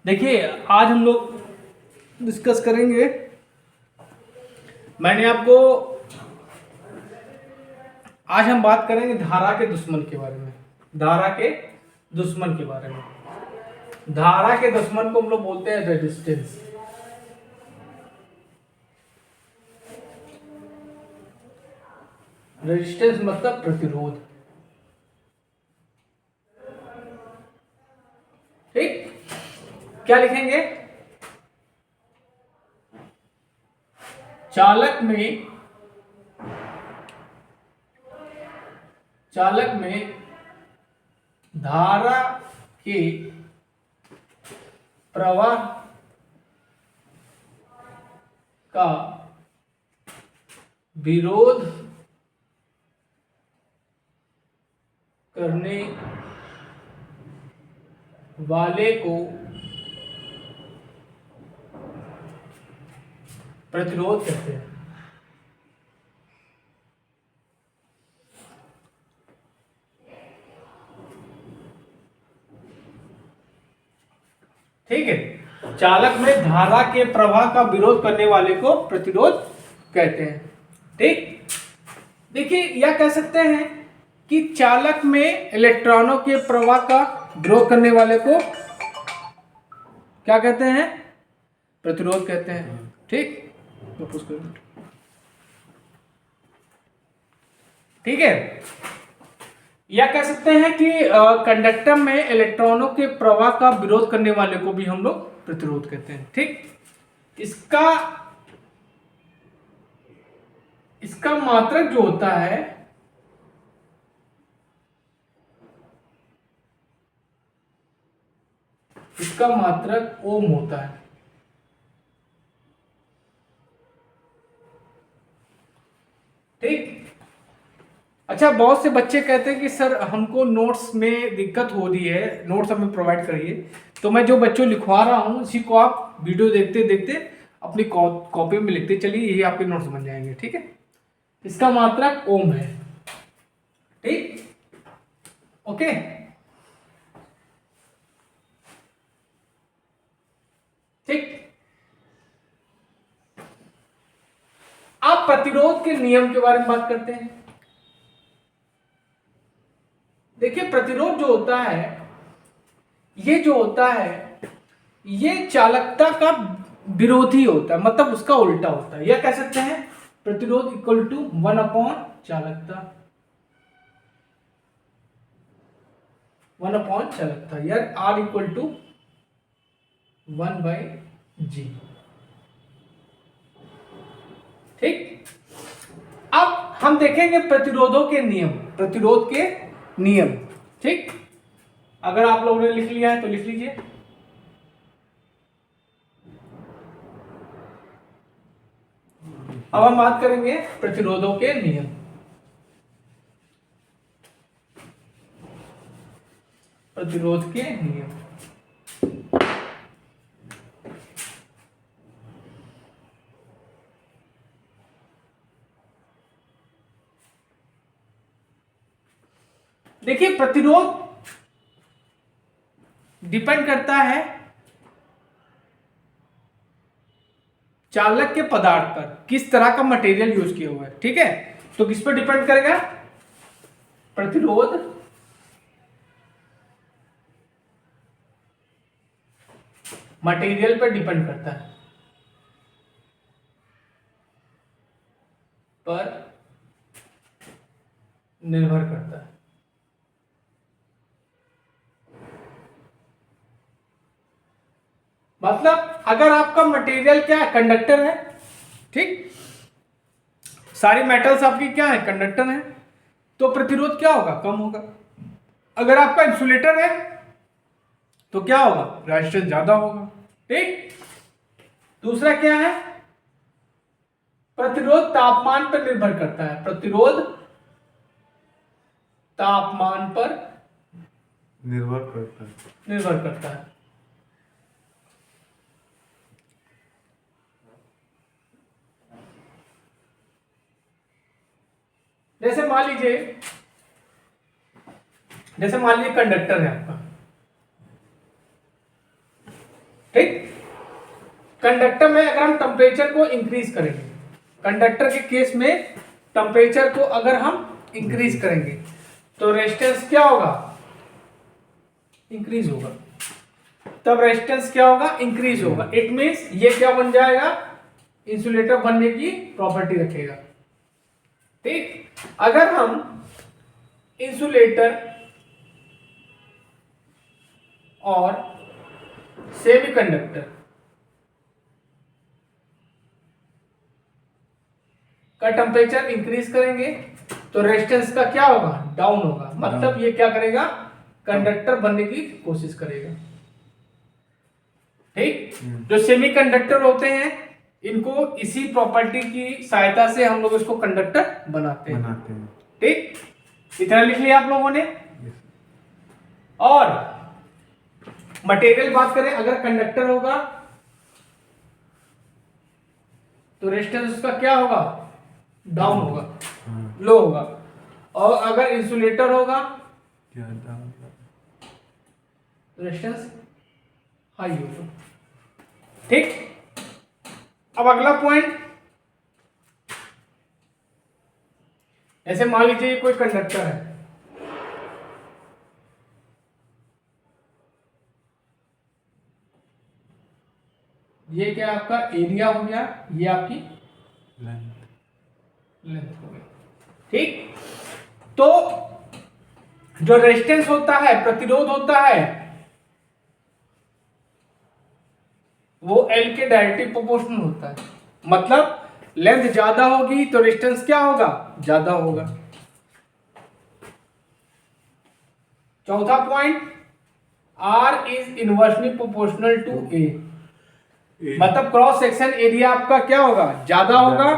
देखिए, आज हम लोग डिस्कस करेंगे। आज हम बात करेंगे धारा के दुश्मन के बारे में। धारा के दुश्मन के बारे में। धारा के दुश्मन को हम लोग बोलते हैं रेजिस्टेंस। रेजिस्टेंस मतलब प्रतिरोध। ठीक, क्या लिखेंगे? चालक में धारा के प्रवाह का विरोध करने वाले को प्रतिरोध कहते हैं। ठीक है, चालक में धारा के प्रवाह का विरोध करने वाले को प्रतिरोध कहते हैं। ठीक, देखिए, यह कह सकते हैं कि चालक में इलेक्ट्रॉनों के प्रवाह का विरोध करने वाले को क्या कहते हैं? प्रतिरोध कहते हैं। ठीक, ठीक है, या कह सकते हैं कि कंडक्टर में इलेक्ट्रॉनों के प्रवाह का विरोध करने वाले को भी हम लोग प्रतिरोध कहते हैं। ठीक, इसका मात्रक जो होता है इसका मात्रक ओम होता है। ठीक, अच्छा, बहुत से बच्चे कहते हैं कि सर हमको नोट्स में दिक्कत हो रही है, नोट्स हमें प्रोवाइड करिए। तो मैं जो बच्चों लिखवा रहा हूं उसी को आप वीडियो देखते देखते अपनी कॉपी में लिखते चलिए, यही आपके नोट्स बन जाएंगे। ठीक है, इसका मात्रक ओम है। ठीक, ओके। ठीक, आप प्रतिरोध के नियम के बारे में बात करते हैं। देखिए, प्रतिरोध जो होता है ये चालकता का विरोधी होता है, मतलब उसका उल्टा होता है। यह कह सकते हैं प्रतिरोध इक्वल टू 1/चालकता, 1/चालकता, यार R इक्वल टू 1/G। ठीक, अब हम देखेंगे प्रतिरोध के नियम। ठीक, अगर आप लोगों ने लिख लिया है तो लिख लीजिए। अब हम बात करेंगे प्रतिरोधों के नियम। प्रतिरोध के नियम, देखिए, प्रतिरोध डिपेंड करता है चालक के पदार्थ पर, किस तरह का मटेरियल यूज किया हुआ है। ठीक है, तो किस पर डिपेंड करेगा? प्रतिरोध मटेरियल पर डिपेंड करता है, पर निर्भर करता है। मतलब अगर आपका मटेरियल क्या है? कंडक्टर है। ठीक, सारी मेटल्स आपकी क्या है? कंडक्टर है, तो प्रतिरोध क्या होगा? कम होगा। अगर आपका इंसुलेटर है तो क्या होगा? रेजिस्टेंस ज्यादा होगा। ठीक, दूसरा क्या है? प्रतिरोध तापमान पर निर्भर करता है। प्रतिरोध तापमान पर निर्भर करता है। जैसे मान लीजिए जैसे मान लीजिए कंडक्टर है आपका, ठीक। कंडक्टर में अगर हम टेम्परेचर को इंक्रीज करेंगे, कंडक्टर के केस में टेम्परेचर को अगर हम इंक्रीज करेंगे तो रेजिस्टेंस क्या होगा, इंक्रीज होगा। तब रेजिस्टेंस क्या होगा, इंक्रीज होगा। इट मींस ये क्या बन जाएगा, इंसुलेटर बनने की प्रॉपर्टी रखेगा, ठीक। अगर हम इंसुलेटर और सेमीकंडक्टर का टेम्परेचर इंक्रीज करेंगे तो रेजिस्टेंस का क्या होगा, डाउन होगा। मतलब ये क्या करेगा, कंडक्टर बनने की कोशिश करेगा, ठीक। जो सेमीकंडक्टर होते हैं इनको इसी प्रॉपर्टी की सहायता से हम लोग इसको कंडक्टर बनाते हैं, ठीक। इतना लिख लिया आप लोगों ने। और मटेरियल बात करें, अगर कंडक्टर होगा तो रेजिस्टेंस उसका क्या होगा, डाउन होगा, लो होगा। और अगर इंसुलेटर होगा तो रेजिस्टेंस हाई होगा, ठीक। अब अगला पॉइंट, ऐसे मान लीजिए कोई कंडक्टर है, ये क्या आपका एरिया हो गया, ये आपकी लेंथ हो गई, ठीक। तो जो रेजिस्टेंस होता है, प्रतिरोध होता है, वो L के डायरेक्टली प्रोपोर्शनल होता है। मतलब लेंथ ज्यादा होगी तो रेजिस्टेंस क्या होगा, ज्यादा होगा। चौथा point, R is inversely proportional to A। मतलब क्रॉस सेक्शन एरिया आपका क्या होगा, ज्यादा होगा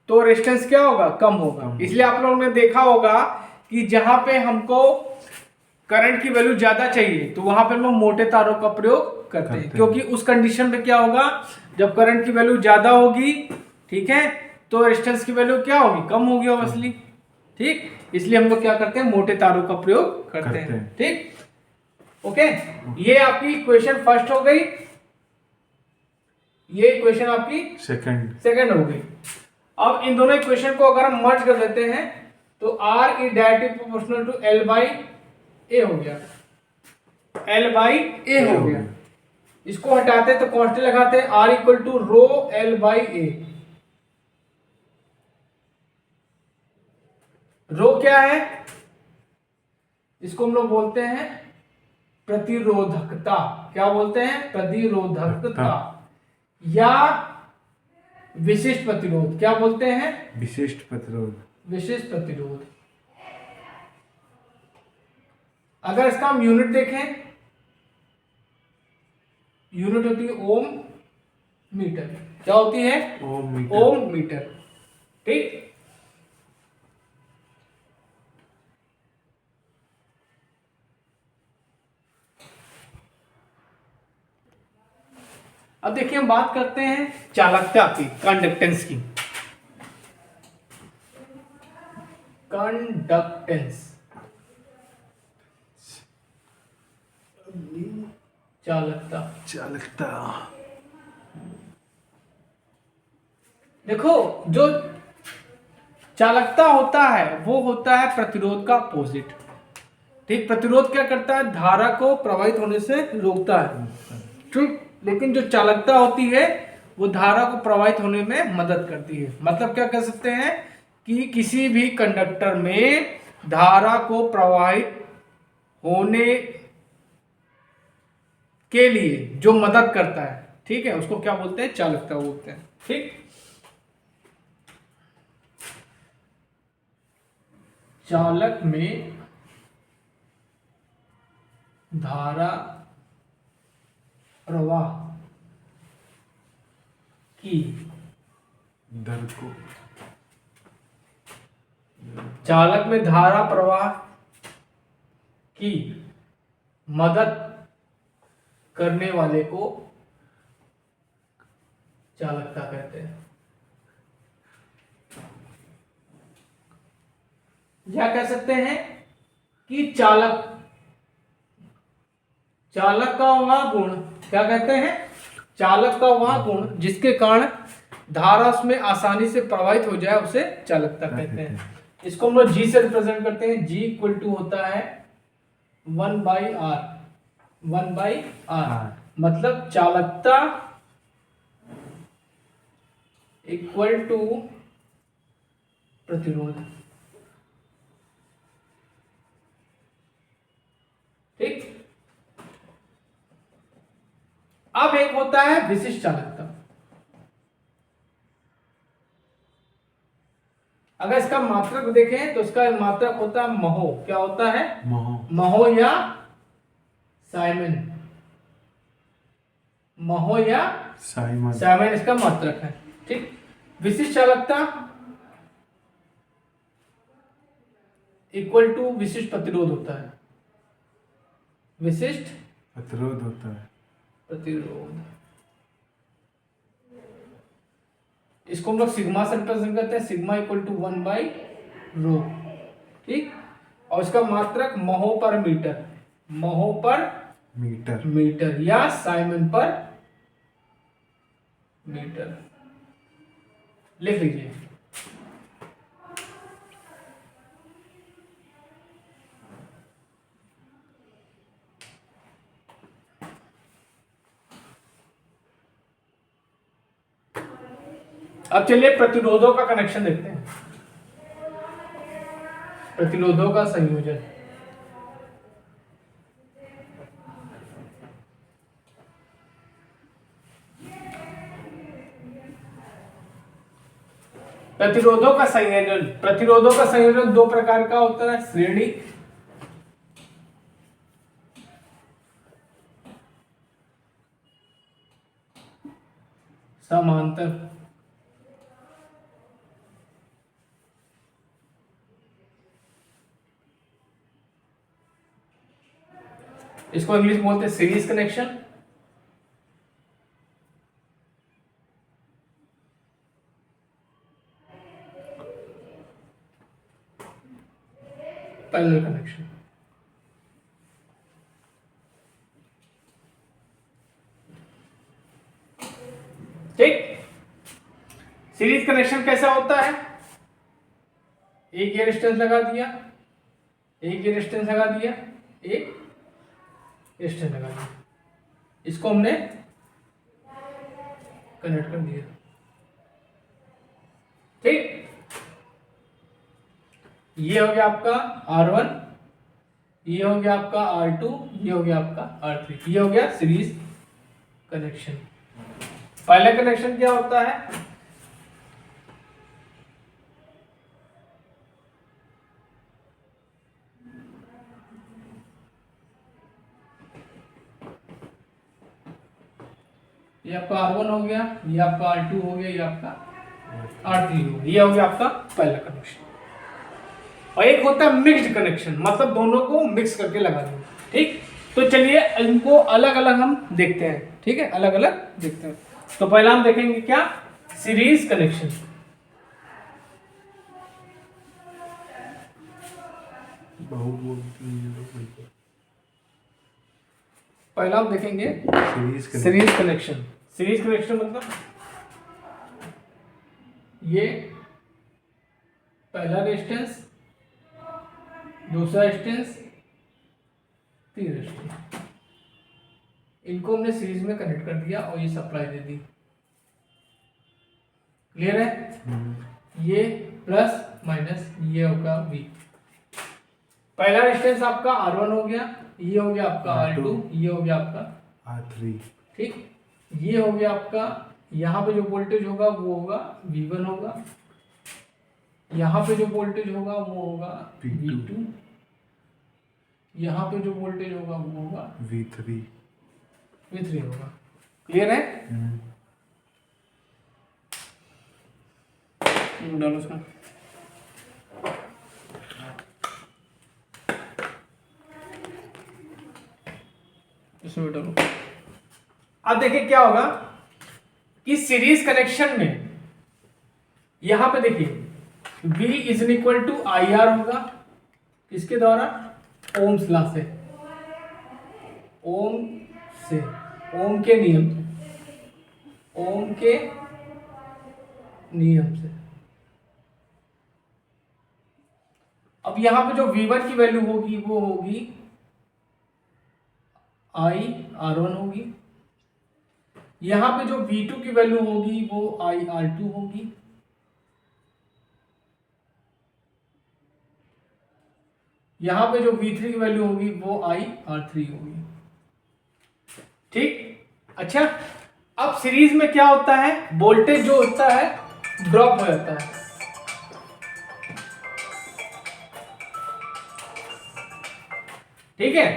तो रेजिस्टेंस क्या होगा, कम होगा। इसलिए आप लोगों ने देखा होगा कि जहां पे हमको करंट की वैल्यू ज्यादा चाहिए तो वहां पे हम लोग मोटे तारों का प्रयोग करते हैं, क्योंकि उस कंडीशन में क्या होगा, जब करंट की वैल्यू ज्यादा होगी, ठीक है, तो रेजिस्टेंस की वैल्यू क्या होगी, कम होगी ऑब्वियसली, ठीक। इसलिए हम लोग क्या करते हैं, मोटे तारों का प्रयोग करते हैं, ठीक। ओके, ये आपकी इक्वेशन फर्स्ट हो गई, ये इक्वेशन आपकी सेकंड हो गई। अब इन दोनों इक्वेशन को अगर हम मर्ज कर देते हैं तो R is directly proportional to L by A हो गया, L बाई A हो गया। इसको हटाते तो कांस्टेंट लगाते, R equal to rho L by A। Rho क्या है, इसको हम लोग बोलते हैं प्रतिरोधकता। क्या बोलते हैं, प्रतिरोधकता या विशिष्ट प्रतिरोध। क्या बोलते हैं, विशिष्ट प्रतिरोध, विशिष्ट प्रतिरोध। अगर इसका हम यूनिट देखें, यूनिट होती है ओम मीटर। क्या होती है, ओम मीटर, ठीक। अब देखिए हम बात करते हैं चालकता की, कंडक्टेंस की। कंडक्टेंस, चालकता। देखो, जो चालकता होता है वो होता है प्रतिरोध का अपोजिट, ठीक। प्रतिरोध क्या करता है, धारा को प्रवाहित होने से रोकता है, ठीक। लेकिन जो चालकता होती है वो धारा को प्रवाहित होने में मदद करती है। मतलब क्या कह सकते हैं कि किसी भी कंडक्टर में धारा को प्रवाहित होने के लिए जो मदद करता है, ठीक है, उसको क्या बोलते हैं, चालकता बोलते हैं, ठीक। चालक में धारा प्रवाह की दर को, चालक में धारा प्रवाह की मदद करने वाले को चालकता कहते हैं। या कह सकते हैं कि चालक का वह गुण, क्या कहते हैं, चालक का वह गुण जिसके कारण धारा उसमें आसानी से प्रवाहित हो जाए उसे चालकता कहते हैं। इसको हम लोग जी से रिप्रेजेंट करते हैं। जी इक्वल टू होता है 1/r, 1/r मतलब चालकता इक्वल टू प्रतिरोध। ठीक, अब एक होता है विशिष्ट चालकता। अगर इसका मात्रक देखें तो इसका मात्रक होता है महो। क्या होता है? महो या साइमन। महो या साइमन इसका मात्रक है। ठीक, विशिष्ट चालकता इक्वल टू विशिष्ट प्रतिरोध होता है। विशिष्ट प्रतिरोध होता है। प्रतिरोध, इसको हम लोग सिग्मा से रिप्रेजेंट करते हैं। Sigma equal to 1/ρ। ठीक, और इसका मात्रक महो पर मीटर, महो पर मीटर या साइमन पर मीटर। लिख लीजिए। अब चलिए प्रतिरोधों का कनेक्शन देखते हैं। प्रतिरोधों का संयोजन, प्रतिरोधों का संयोजन दो प्रकार का होता है, श्रेणी समांतर। इसको इंग्लिश में बोलते हैं सीरीज कनेक्शन। Parallel connection. ठीक, सीरीज कनेक्शन कैसा होता है? एक ये रेजिस्टेंस लगा दिया, एक ये रेजिस्टेंस लगा दिया, एक रेजिस्टेंस लगा दिया, इसको हमने कनेक्ट कर दिया। ठीक, ये हो गया आपका R1, ये हो गया आपका R2, ये हो गया आपका R3। ये हो गया सीरीज कनेक्शन। पहला कनेक्शन क्या होता है? ये आपका R1 हो गया, ये आपका R2 हो गया, ये आपका R3 हो गया। ये हो गया आपका पहला कनेक्शन। और एक होता है मिक्स्ड कनेक्शन, मतलब दोनों को मिक्स करके लगा दें। ठीक, तो चलिए इनको अलग अलग हम देखते हैं। ठीक है, अलग अलग देखते हैं। तो पहला हम देखेंगे क्या? Series connection. पहला हम देखेंगे सीरीज कनेक्शन। सीरीज कनेक्शन मतलब ये पहला रेजिस्टेंस, दूसरा रेजिस्टेंस, तीसरा रेजिस्टेंस, इनको हमने सीरीज में कनेक्ट कर दिया और ये सप्लाई दे दी। क्लियर है? ये प्लस माइनस, ये होगा V। पहला रेजिस्टेंस आपका R1 हो गया, ये हो गया आपका R2, ये हो गया आपका R3। ठीक, ये हो गया आपका, यहाँ पे जो वोल्टेज होगा वो होगा V1 होगा, यहाँ पे जो वोल्टेज होगा वो होगा V2, यहाँ पे जो वोल्टेज होगा वो होगा V3 होगा। क्लियर है? डालो उसमें। इसमें डालो। अब देखिए क्या होगा कि सीरीज कनेक्शन में यहां पे देखिए V is equal to IR होगा, किसके द्वारा? ओम्स लॉ से, ओम से, ओम के नियम से, ओम के नियम से। अब यहां पे जो V1 की वैल्यू होगी वो होगी I R1 होगी, यहां पे जो V2 की वैल्यू होगी वो I R2 होगी, यहां पे जो V3 की वैल्यू होगी वो I R3 होगी। ठीक, अच्छा अब सीरीज में क्या होता है, वोल्टेज जो होता है ड्रॉप हो जाता है। ठीक है,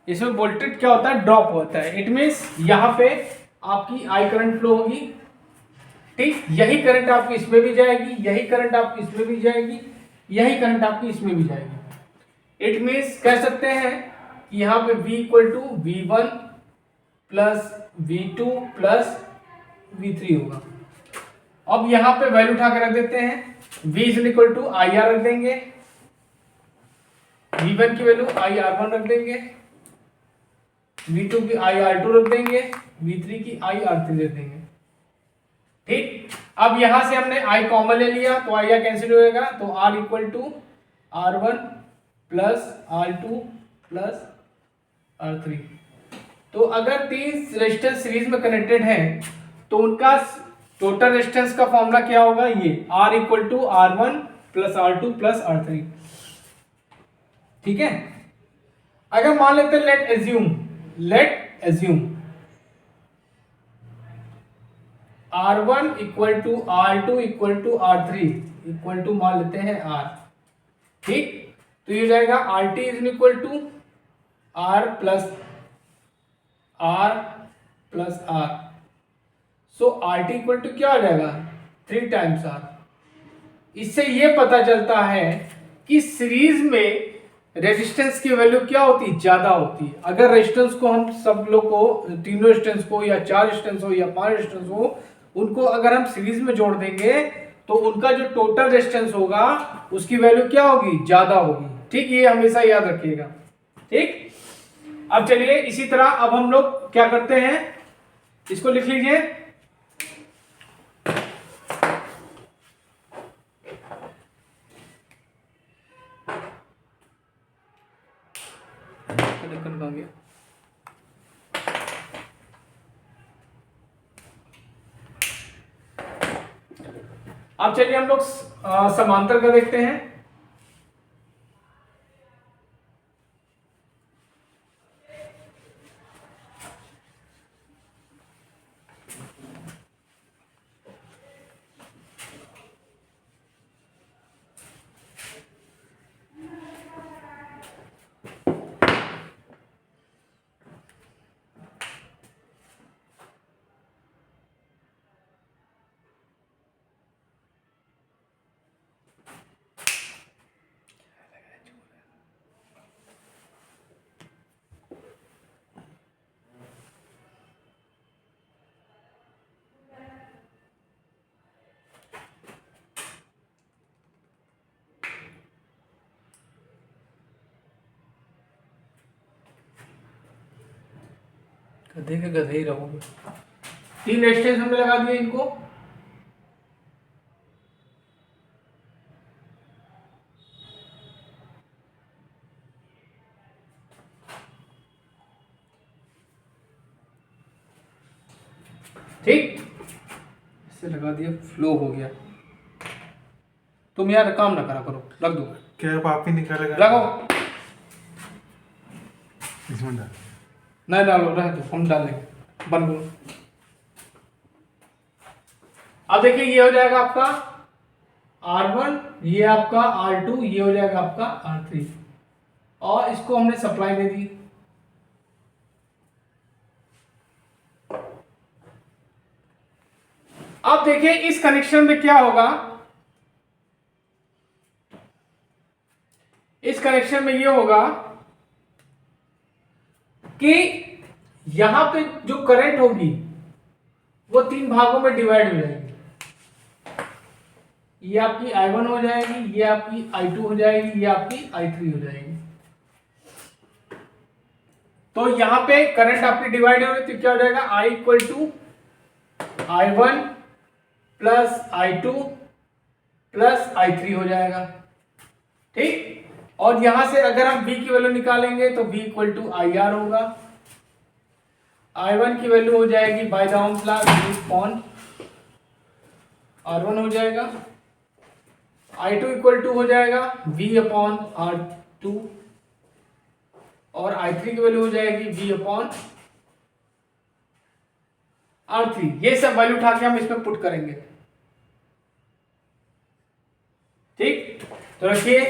इसमें वोल्टेज क्या होता है, ड्रॉप होता है। इट मींस यहां पे आपकी आई करंट फ्लो होगी। ठीक, यही करंट आपकी इसमें भी जाएगी, यही करंट आपकी इसमें भी जाएगी, यही करंट आपकी इसमें भी जाएगी। इट मींस कह सकते हैं कि यहां पे V equal to V1 plus V2 plus V3 होगा। अब यहां पे वैल्यू उठा के रख देते हैं, V is equal to I R रख देंगे, V1 की वैल्यू आई R1 रख देंगे, V2 की आई R2 रख देंगे, V3 की आई R3 रख देंगे। ठीक, अब यहां से हमने I कॉमन ले लिया तो आई कैंसिल हो जाएगा, तो R equal to R1 plus R2 plus R3। तो अगर तीन रेजिस्टेंस सीरीज में कनेक्टेड हैं तो उनका टोटल रेजिस्टेंस का फॉर्मूला क्या होगा, ये R equal to R1 plus R2 plus R3। ठीक है, अगर मान लेते let assume R1 equal to R2 equal to R3 equal to मान लेते हैं R। ठीक, तो ये जाएगा RT is equal to R plus R। So RT equal to क्या हो जाएगा, 3 टाइम्स R। इससे ये पता चलता है कि सीरीज में रेजिस्टेंस की वैल्यू क्या होती है, ज्यादा होती है। अगर रेजिस्टेंस को हम सब लोग को, तीनों रेजिस्टेंस को या 4 रेजिस्टेंस हो या 5 रेजिस्टेंस हो, उनको अगर हम सीरीज में जोड़ देंगे तो उनका जो टोटल रेजिस्टेंस होगा उसकी वैल्यू क्या होगी, ज्यादा होगी। ठीक, ये हमेशा याद रखिएगा। ठीक, अब चलिए इसी तरह अब हम लोग क्या करते हैं, इसको लिख लीजिए। अब चलिए हम लोग समांतर का देखते हैं। गधे के गधे ही रहोगे। 3 रेजिस्टेंस हमने लगा दिए इनको। ठीक, इसे लगा दिया, फ्लो हो गया। तुम यार काम ना करा करो, रख दो। क्या आप ही निकालेगा, लगाओ, इसमें डाल। नहीं डालो, रह दो, हम डालेंगे। बंद करो। अब देखिए ये हो जाएगा आपका R1, ये आपका R2, ये हो जाएगा आपका R3, और इसको हमने सप्लाई दे दी। अब देखिए इस कनेक्शन में क्या होगा, इस कनेक्शन में ये होगा कि यहां पे जो करंट होगी वो 3 भागों में डिवाइड हो जाएगी। ये आपकी I1 हो जाएगी, ये आपकी I2 हो जाएगी, ये आपकी I3 हो जाएगी। तो यहाँ पे करंट आपकी डिवाइड हो रही है, तो क्या हो जाएगा, I equal to I1 plus I2 plus I3 हो जाएगा, ठीक। और यहां से अगर हम V की वैल्यू निकालेंगे तो V इक्वल टू IR होगा, I1 की वैल्यू हो जाएगी bye the Ohm's law V upon R1 हो जाएगा, I2 इक्वल टू हो जाएगा V अपॉन R2 और I3 की वैल्यू हो जाएगी V अपॉन R3। ये सब वैल्यू उठा के हम इसमें पुट करेंगे, ठीक। तो रखिए,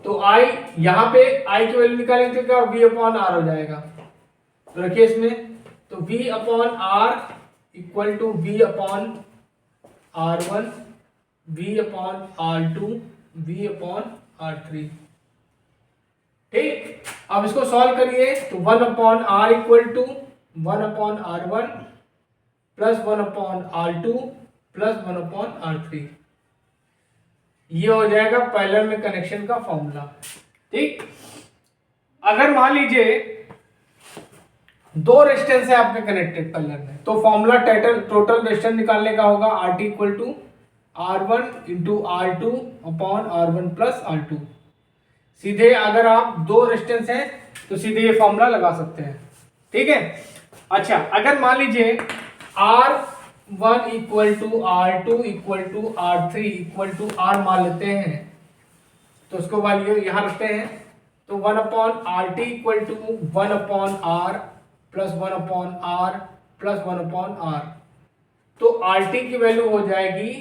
तो I यहां पे I की वैल्यू निकालेंगे तो क्या V अपॉन R हो जाएगा। तो रखिए इसमें, तो V upon R equal to V upon R1, V upon R2, V upon R3, ठीक। अब इसको सॉल्व करिए तो 1 upon R equal to 1 upon R1 plus 1 upon R2 plus 1 upon R3, ये हो जाएगा पैरेलल में कनेक्शन का फॉर्मूला, ठीक। अगर मान लीजिए दो रेजिस्टेंस है आपके कनेक्टेड पैरेलल में, तो फॉर्मूला टोटल रेजिस्टेंस निकालने का होगा RT equal to R1 into R2 upon R1 plus R2। सीधे अगर आप दो रेजिस्टेंस हैं तो सीधे ये फॉर्मूला लगा सकते हैं, ठीक है। अच्छा, अगर मान लीजिए R1 equal to R2 equal to R3 equal to R मान लेते हैं, तो उसको वैल्यू यहां रखते हैं, तो 1 upon RT equal to 1 upon R plus 1 upon R plus 1 upon R, तो RT की वैल्यू हो जाएगी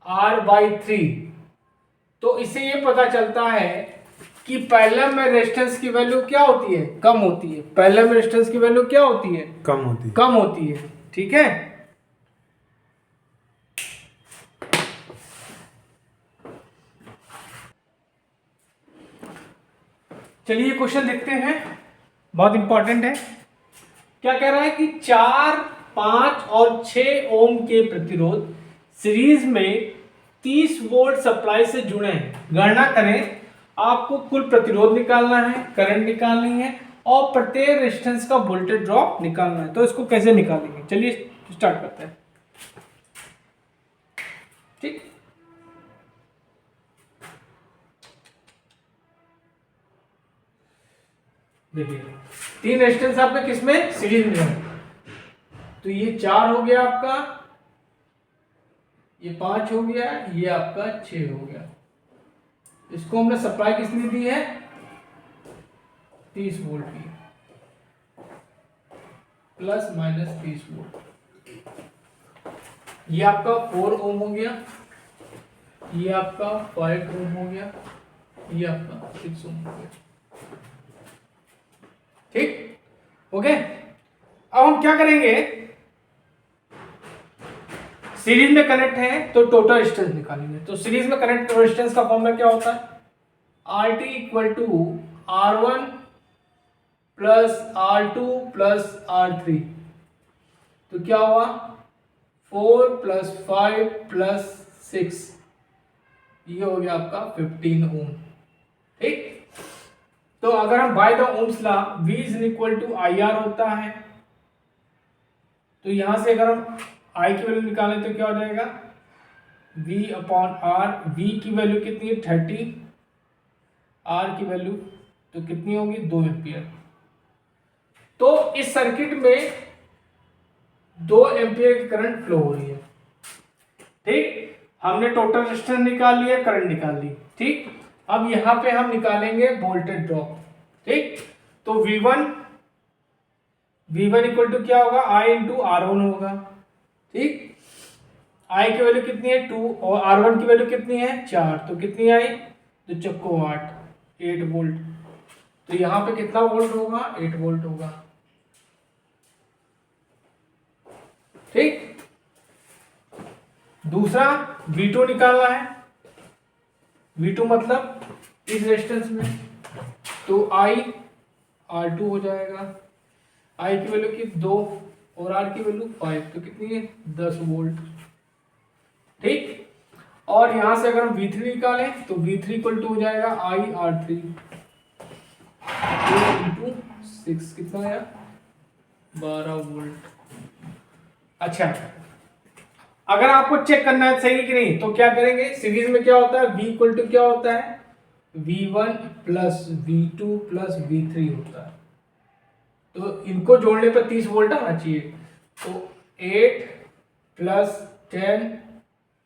R/3। तो इससे ये पता चलता है कि पैरेलल में रेजिस्टेंस की वैल्यू क्या होती है, कम होती है। पैरेलल में रेजिस्टेंस की वैल्यू क्या होती है, कम होती है, ठीक है। चलिए क्वेश्चन देखते हैं, बहुत इंपॉर्टेंट है। क्या कह रहा है कि 4, 5 और 6 ओम के प्रतिरोध सीरीज में 30 वोल्ट सप्लाई से जुड़े हैं। गणना करें, आपको कुल प्रतिरोध निकालना है, करंट निकालनी है और प्रत्येक रेजिस्टेंस का वोल्टेज ड्रॉप निकालना है। तो इसको कैसे निकालेंगे, चलिए स्टार्ट करते हैं, ठीक। देखिए 3 रेजिस्टेंस आपके किसमें, सीरीज में है, तो ये 4 हो गया आपका, ये 5 हो गया, ये आपका 6 हो गया। इसको हमने सप्लाई किसने दी है, 30 वोल्ट की, प्लस माइनस 30 वोल्ट। ये आपका 4 ओम हो गया, ये आपका 5 ओम हो गया, ये आपका 6 ओम हो गया, ठीक। ओके, अब हम क्या करेंगे, सीरीज में कनेक्ट है तो टोटल रेजिस्टेंस निकालेंगे। तो सीरीज में कनेक्ट रेजिस्टेंस का फॉर्मूला क्या होता है, RT equal to R1 plus R2 plus R3, तो क्या हुआ 4 प्लस 5 प्लस 6, ये हो गया आपका 15 ओम, ठीक। तो अगर हम by the Ohm's law V is equal to IR होता है, तो यहां से अगर हम I की वैल्यू निकालें तो क्या हो जाएगा, V अपॉन R। V की वैल्यू कितनी है 30, R की वैल्यू तो कितनी होगी 2 एम्पियर। तो इस सर्किट में 2 एम्पियर की करंट फ्लो हो रही है, ठीक। हमने टोटल रेजिस्टेंस निकाल लिया, करंट निकाल ली, ठीक। अब यहां पे हम निकालेंगे वोल्टेज ड्रॉप, ठीक। तो V1 इक्वल टू क्या होगा, I इंटू R1 होगा, ठीक। I की वैल्यू कितनी है 2 और R1 की वैल्यू कितनी है 4, तो कितनी आई, तो चक्को 8 वोल्ट। तो यहां पे कितना वोल्ट होगा, 8 वोल्ट होगा, ठीक। दूसरा V2 निकालना है, V2 मतलब इस रेजिस्टेंस में, तो I R2 हो जाएगा, I की वैल्यू की 2 और R की वैल्यू 5, तो कितनी है 10 वोल्ट, ठीक। और यहां से अगर हम V3 निकालें तो V3 इक्वल टू हो जाएगा I R3 इंटू 6 कितना आया 12 वोल्ट। अच्छा, अगर आपको चेक करना है सही कि नहीं तो क्या करेंगे, सीरीज में क्या होता है, V इक्वल टू क्या होता है, V1 plus V2 plus V3 होता है। तो इनको जोड़ने पर 30 वोल्ट आना चाहिए। तो 8 प्लस 10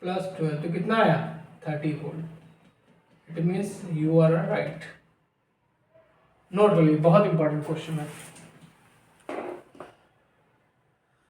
प्लस 12 तो कितना आया 30 volt. It means you are right. Note कर लीजिए, बहुत इंपॉर्टेंट क्वेश्चन है।